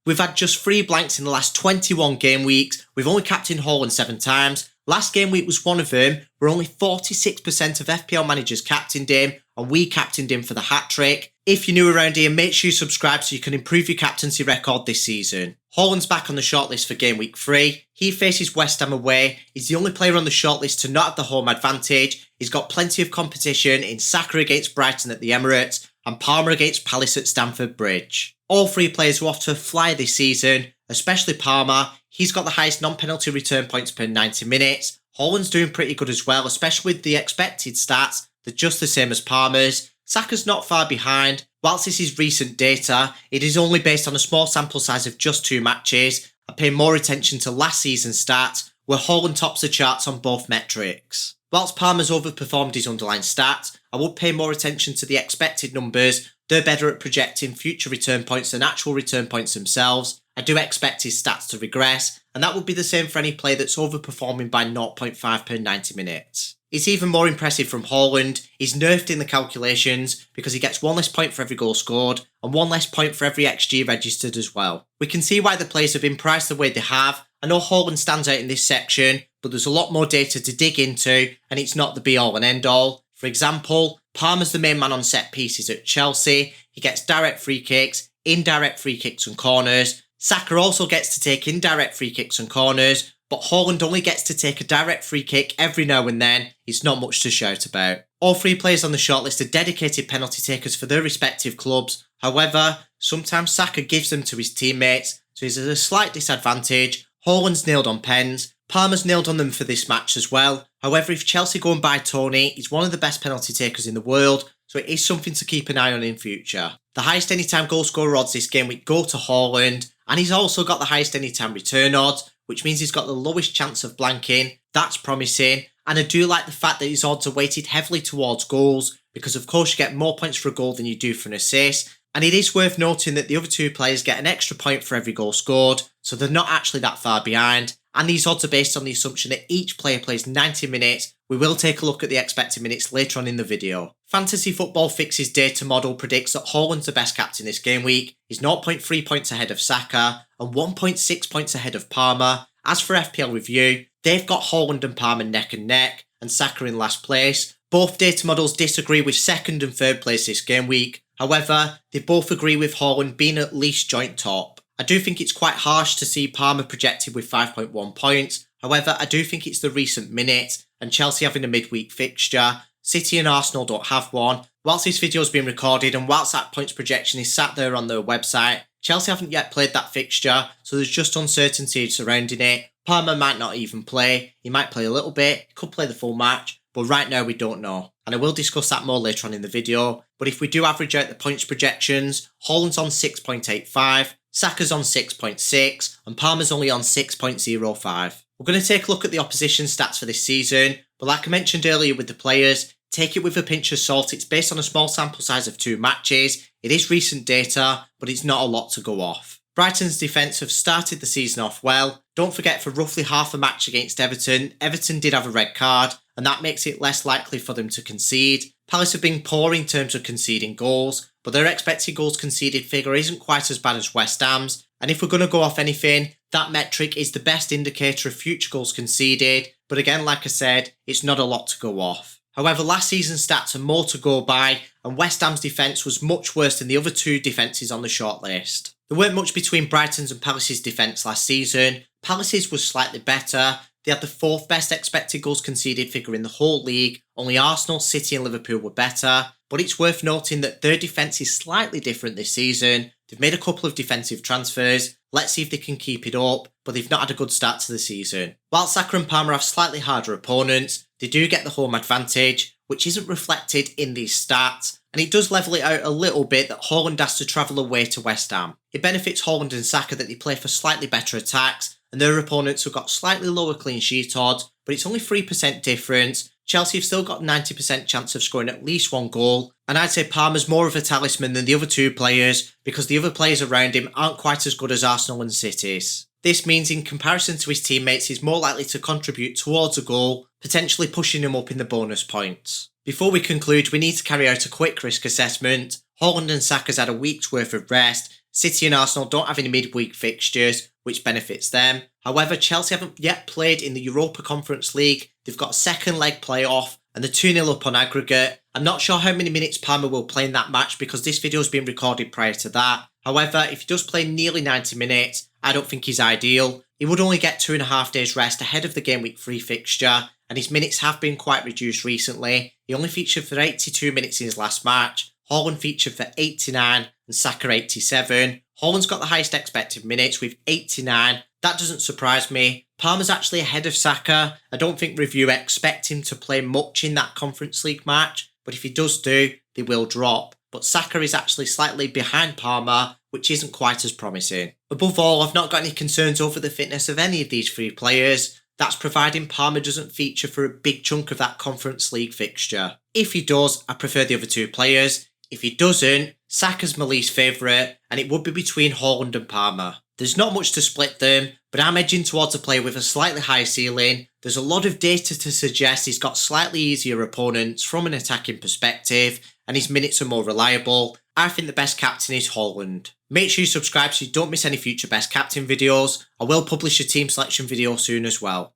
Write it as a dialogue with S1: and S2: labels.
S1: We've had just 3 blanks in the last 21 game weeks. We've only captained Haaland 7 times. Last game week was one of them, where only 46% of FPL managers captained him, and we captained him for the hat-trick. If you're new around here, make sure you subscribe so you can improve your captaincy record this season. Haaland's back on the shortlist for Gameweek 3. He faces West Ham away. He's the only player on the shortlist to not have the home advantage. He's got plenty of competition in Saka against Brighton at the Emirates and Palmer against Palace at Stamford Bridge. All 3 players are off to a flyer this season, especially Palmer. He's got the highest non-penalty return points per 90 minutes. Haaland's doing pretty good as well, especially with the expected stats. They're just the same as Palmer's. Saka's not far behind. Whilst this is recent data, it is only based on a small sample size of just 2 matches. I pay more attention to last season's stats, where Haaland tops the charts on both metrics. Whilst Palmer's overperformed his underlying stats, I would pay more attention to the expected numbers. They're better at projecting future return points than actual return points themselves. I do expect his stats to regress, and that would be the same for any player that's overperforming by 0.5 per 90 minutes. It's even more impressive from Haaland. He's nerfed in the calculations because he gets 1 less point for every goal scored and 1 less point for every XG registered as well. We can see why the players have been priced the way they have. I know Haaland stands out in this section, but there's a lot more data to dig into, and it's not the be all and end all. For example, Palmer's the main man on set pieces at Chelsea. He gets direct free kicks, indirect free kicks and corners. Saka also gets to take indirect free kicks and corners, but Haaland only gets to take a direct free kick every now and then. It's not much to shout about. All 3 players on the shortlist are dedicated penalty takers for their respective clubs. However, sometimes Saka gives them to his teammates, so he's at a slight disadvantage. Haaland's nailed on pens. Palmer's nailed on them for this match as well. However, if Chelsea go and buy Tony, he's one of the best penalty takers in the world, so it is something to keep an eye on in future. The highest anytime goal scorer odds this game week go to Haaland, and he's also got the highest anytime return odds, which means he's got the lowest chance of blanking. That's promising, and I do like the fact that his odds are weighted heavily towards goals, because of course you get more points for a goal than you do for an assist, and it is worth noting that the other 2 players get an extra point for every goal scored, so they're not actually that far behind. And these odds are based on the assumption that each player plays 90 minutes. We will take a look at the expected minutes later on in the video. Fantasy Football Fix's data model predicts that Haaland's the best captain this game week. He's 0.3 points ahead of Saka and 1.6 points ahead of Palmer. As for FPL Review, they've got Haaland and Palmer neck and neck, and Saka in last place. Both data models disagree with 2nd and 3rd place this game week. However, they both agree with Haaland being at least joint top. I do think it's quite harsh to see Palmer projected with 5.1 points. However, I do think it's the recent minutes and Chelsea having a midweek fixture. City and Arsenal don't have one. Whilst this video has been recorded and whilst that points projection is sat there on their website, Chelsea haven't yet played that fixture, so there's just uncertainty surrounding it. Palmer might not even play. He might play a little bit, he could play the full match, but right now we don't know. And I will discuss that more later on in the video. But if we do average out the points projections, Haaland's on 6.85, Saka's on 6.6, and Palmer's only on 6.05. We're going to take a look at the opposition stats for this season, but like I mentioned earlier with the players, take it with a pinch of salt. It's based on a small sample size of 2 matches. It is recent data, but it's not a lot to go off. Brighton's defence have started the season off well. Don't forget, for roughly half a match against Everton, Everton did have a red card, and that makes it less likely for them to concede. Palace have been poor in terms of conceding goals, but their expected goals conceded figure isn't quite as bad as West Ham's, and if we're going to go off anything, that metric is the best indicator of future goals conceded, but again, like I said, it's not a lot to go off. However, last season's stats are more to go by, and West Ham's defence was much worse than the other 2 defences on the shortlist. There weren't much between Brighton's and Palace's defence last season. Palace's was slightly better. They had the 4th best expected goals conceded figure in the whole league. Only Arsenal, City and Liverpool were better. But it's worth noting that their defence is slightly different this season. They've made a couple of defensive transfers. Let's see if they can keep it up, but they've not had a good start to the season. While Saka and Palmer have slightly harder opponents, they do get the home advantage, which isn't reflected in these stats, and it does level it out a little bit that Haaland has to travel away to West Ham. It benefits Haaland and Saka that they play for slightly better attacks, and their opponents have got slightly lower clean sheet odds, but it's only 3% difference. Chelsea have still got 90% chance of scoring at least 1 goal, and I'd say Palmer's more of a talisman than the other 2 players because the other players around him aren't quite as good as Arsenal and City's. This means in comparison to his teammates he's more likely to contribute towards a goal, potentially pushing him up in the bonus points. Before we conclude, we need to carry out a quick risk assessment. Haaland and Saka's had a week's worth of rest, City and Arsenal don't have any midweek fixtures, which benefits them. However, Chelsea haven't yet played in the Europa Conference League. They've got a second leg playoff and they're 2-0 up on aggregate. I'm not sure how many minutes Palmer will play in that match because this video has been recorded prior to that. However, if he does play nearly 90 minutes, I don't think he's ideal. He would only get 2.5 days rest ahead of the Gameweek 3 fixture, and his minutes have been quite reduced recently. He only featured for 82 minutes in his last match. Haaland featured for 89 and Saka 87. Haaland's got the highest expected minutes with 89. That doesn't surprise me. Palmer's actually ahead of Saka. I don't think review expect him to play much in that Conference League match, but if he does do, they will drop. But Saka is actually slightly behind Palmer, which isn't quite as promising. Above all, I've not got any concerns over the fitness of any of these three players. That's providing Palmer doesn't feature for a big chunk of that Conference League fixture. If he does, I prefer the other two players. If he doesn't, Saka's my least favourite, and it would be between Haaland and Palmer. There's not much to split them, but I'm edging towards a player with a slightly higher ceiling. There's a lot of data to suggest he's got slightly easier opponents from an attacking perspective, and his minutes are more reliable. I think the best captain is Haaland. Make sure you subscribe so you don't miss any future best captain videos. I will publish a team selection video soon as well.